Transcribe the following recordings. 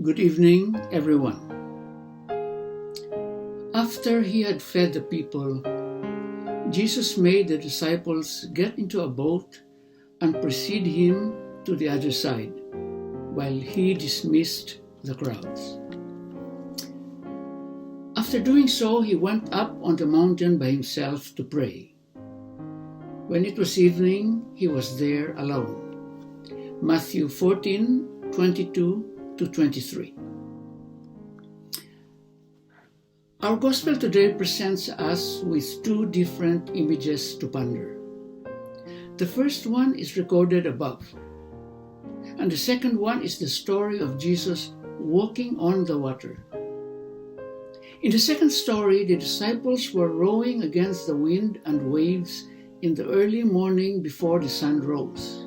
Good evening, everyone. After he had fed the people, Jesus made the disciples get into a boat and precede him to the other side, while he dismissed the crowds. After doing so, he went up on the mountain by himself to pray. When it was evening, he was there alone. Matthew 14:22-23. Our gospel today presents us with two different images to ponder. The first one is recorded above, and the second one is the story of Jesus walking on the water. In the second story, the disciples were rowing against the wind and waves in the early morning before the sun rose.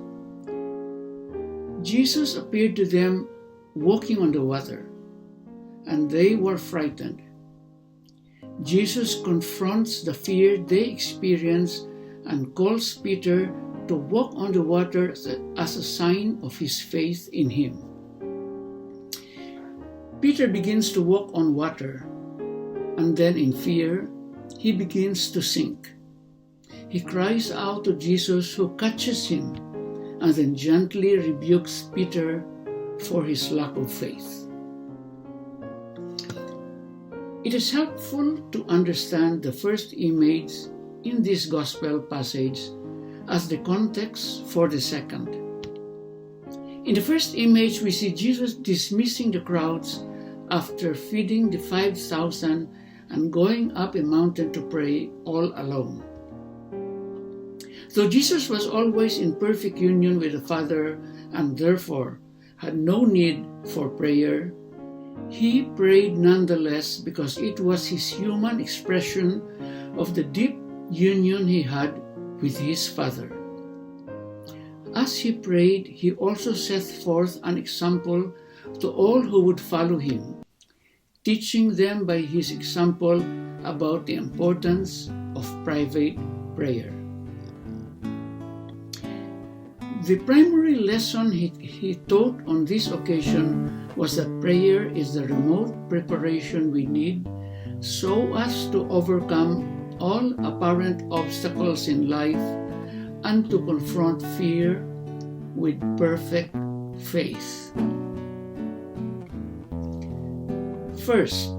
Jesus appeared to them walking on the water, and they were frightened. Jesus confronts the fear they experience and calls Peter to walk on the water as a sign of his faith in him. Peter begins to walk on water, and then in fear, he begins to sink. He cries out to Jesus, who catches him and then gently rebukes Peter for his lack of faith. It is helpful to understand the first image in this gospel passage as the context for the second. In the first image, we see Jesus dismissing the crowds after feeding the 5,000 and going up a mountain to pray all alone. Though Jesus was always in perfect union with the Father and therefore had no need for prayer, he prayed nonetheless because it was his human expression of the deep union he had with his Father. As he prayed, he also set forth an example to all who would follow him, teaching them by his example about the importance of private prayer. The primary lesson he taught on this occasion was that prayer is the remote preparation we need so as to overcome all apparent obstacles in life and to confront fear with perfect faith. First,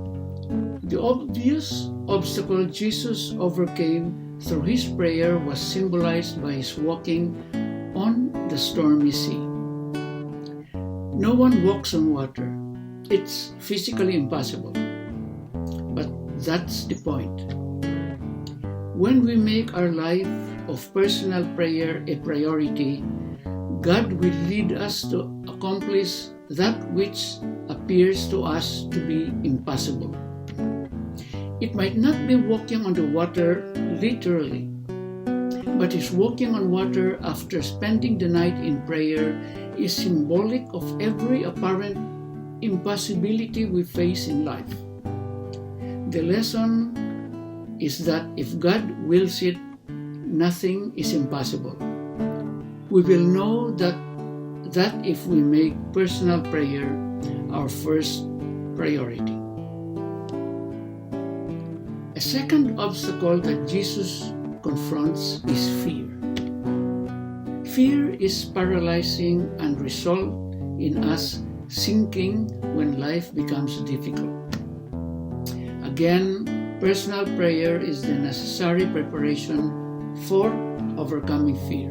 the obvious obstacle Jesus overcame through his prayer was symbolized by his walking on the stormy sea. No one walks on water. It's physically impossible. But that's the point. When we make our life of personal prayer a priority, God will lead us to accomplish that which appears to us to be impossible. It might not be walking on the water literally, but his walking on water after spending the night in prayer is symbolic of every apparent impossibility we face in life. The lesson is that if God wills it, nothing is impossible. We will know that if we make personal prayer our first priority. A second obstacle that Jesus confronts is fear. Fear is paralyzing and results in us sinking when life becomes difficult. Again, personal prayer is the necessary preparation for overcoming fear.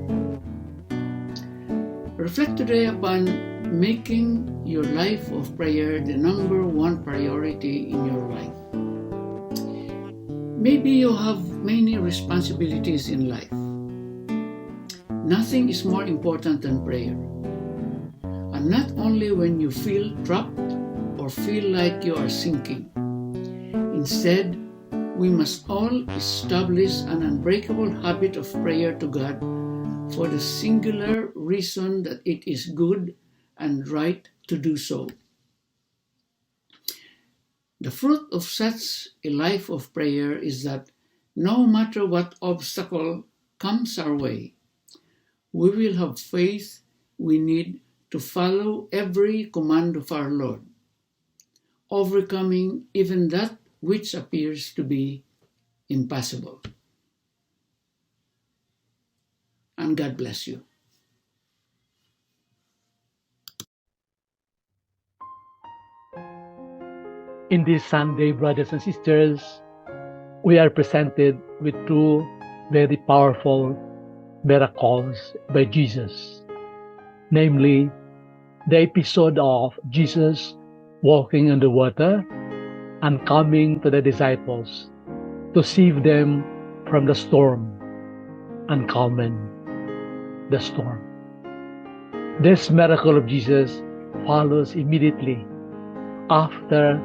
Reflect today upon making your life of prayer the number one priority in your life. Maybe you have many responsibilities in life. Nothing is more important than prayer. And not only when you feel trapped or feel like you are sinking. Instead, we must all establish an unbreakable habit of prayer to God for the singular reason that it is good and right to do so. The fruit of such a life of prayer is that no matter what obstacle comes our way, we will have faith we need to follow every command of our Lord, overcoming even that which appears to be impossible. And God bless you. In this Sunday, brothers and sisters, we are presented with two very powerful miracles by Jesus, namely the episode of Jesus walking on the water and coming to the disciples to save them from the storm and calming the storm. This miracle of Jesus follows immediately after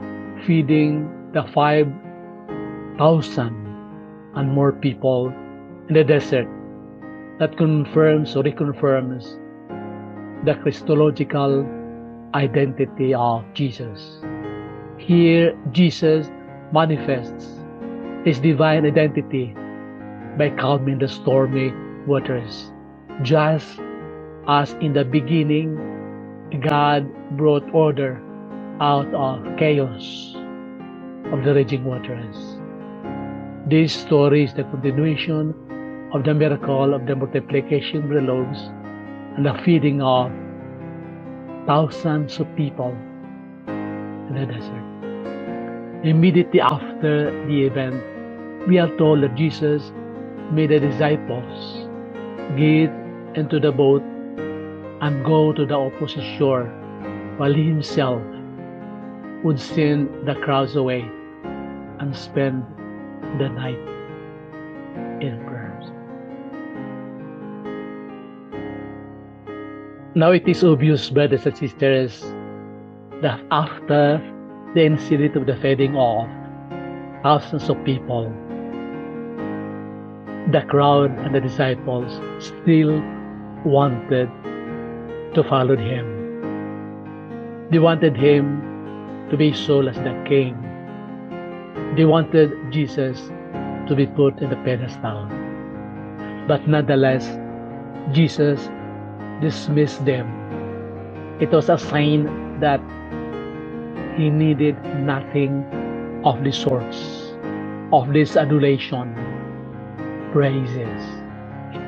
feeding the 5,000 and more people in the desert. That confirms or reconfirms the Christological identity of Jesus. Here, Jesus manifests his divine identity by calming the stormy waters. Just as in the beginning, God brought order out of chaos of the raging waters. This story is the continuation of the miracle of the multiplication of the loaves and the feeding of thousands of people in the desert. Immediately after the event, we are told that Jesus made the disciples get into the boat and go to the opposite shore, while he himself would send the crowds away and spend the night in prayers. Now it is obvious, brothers and sisters, that after the incident of the feeding of thousands of people, the crowd and the disciples still wanted to follow him. They wanted him to be sold as the king. They wanted Jesus to be put in the pedestal. But nonetheless, Jesus dismissed them. It was a sign that he needed nothing of the sorts, of this adulation, praises.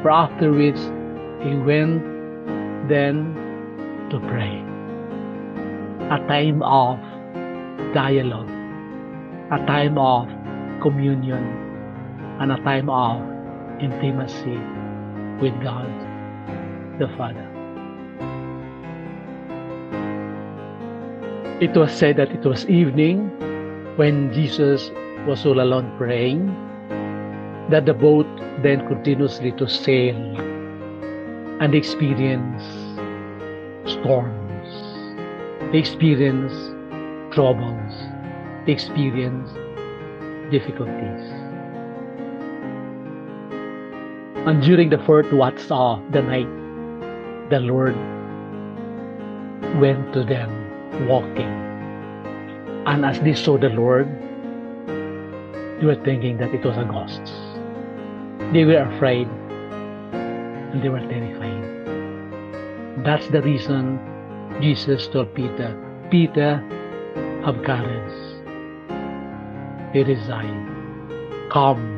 For after which he went then to pray. A time of dialogue, a time of communion, and a time of intimacy with God the Father. It was said that it was evening when Jesus was all alone praying, that the boat then continuously to sail and experience storms, experience troubles, experience difficulties. And during the fourth watch of the night, the Lord went to them walking. And as they saw the Lord, they were thinking that it was a ghost. They were afraid and they were terrified. That's the reason Jesus told Peter, Peter, have courage. It is I. Come.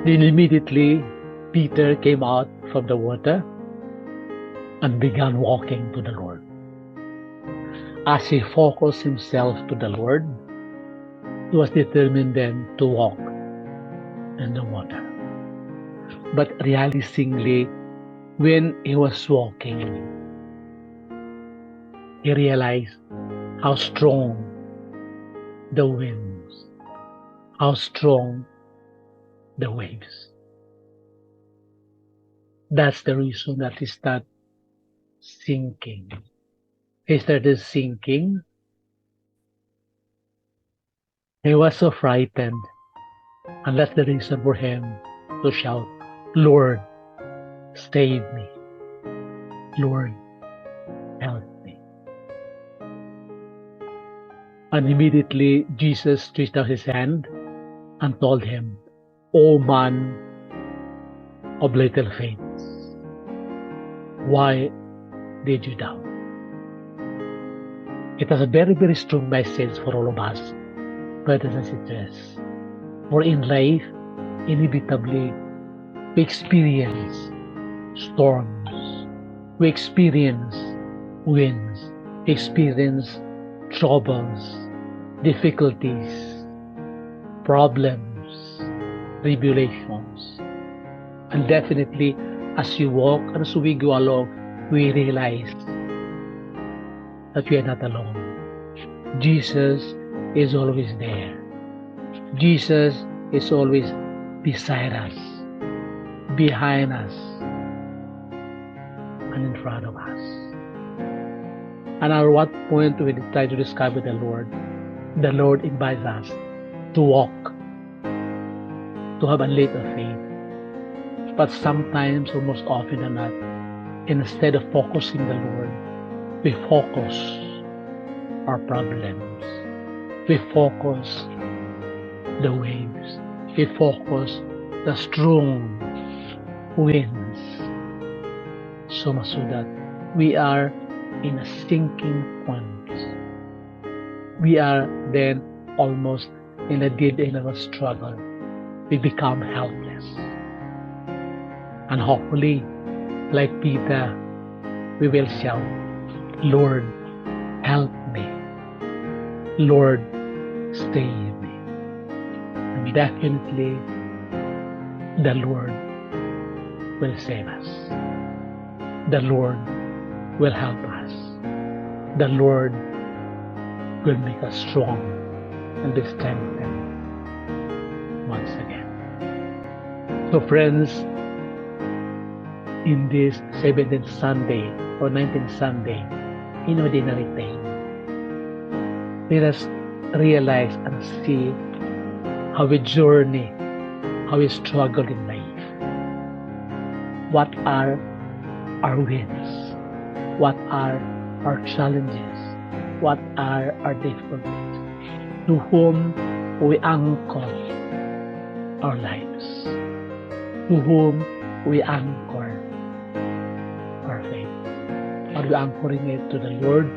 Then immediately Peter came out from the water and began walking to the Lord. As he focused himself to the Lord, he was determined then to walk in the water. But realizingly, when he was walking, he realized how strong the winds, how strong the waves. That's the reason that he started sinking. He started sinking. He was so frightened, and that's the reason for him to shout, Lord, save me. Lord, help me. And immediately Jesus stretched out his hand and told him, O man of little faith, why lead you down. It has a very, very strong message for all of us, brothers and sisters. For in life, inevitably, we experience storms, we experience winds, we experience troubles, difficulties, problems, tribulations. And definitely, as you walk and as we go along, we realize that we are not alone. Jesus is always there. Jesus is always beside us, behind us, and in front of us. And at what point we try to discover the Lord invites us to walk, to have a little faith. But sometimes, or most often than not, instead of focusing the Lord, we focus our problems. We focus the waves. We focus the strong winds. So much so that we are in a sinking point. We are then almost in a dead end of a struggle. We become helpless. And hopefully, like Peter, we will shout, Lord, help me. Lord, save me. And definitely, the Lord will save us. The Lord will help us. The Lord will make us strong and be strengthened once again. So friends, in this 17th Sunday or 19th Sunday in Ordinary Time, let us realize and see how we journey, how we struggle in life. What are our wins? What are our challenges? What are our difficulties? To whom we anchor our lives? To whom we anchor our faith? Are we anchoring it to the Lord,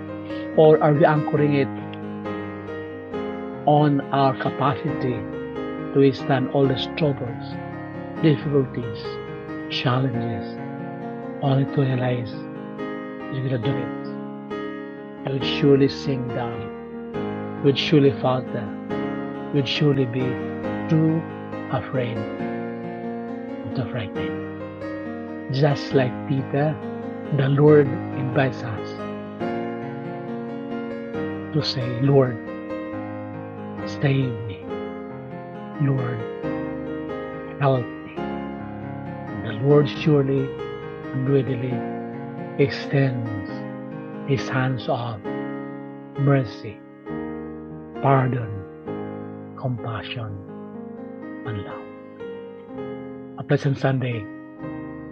or are we anchoring it on our capacity to withstand all the struggles, difficulties, challenges, only to realize you're gonna do it? You would surely sink down, you would surely falter, you would surely be too afraid, too frightened. Just like Peter, the Lord invites us to say, Lord, save me. Lord, help me. And the Lord surely and readily extends His hands of mercy, pardon, compassion, and love. A pleasant Sunday,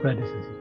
brothers and sisters.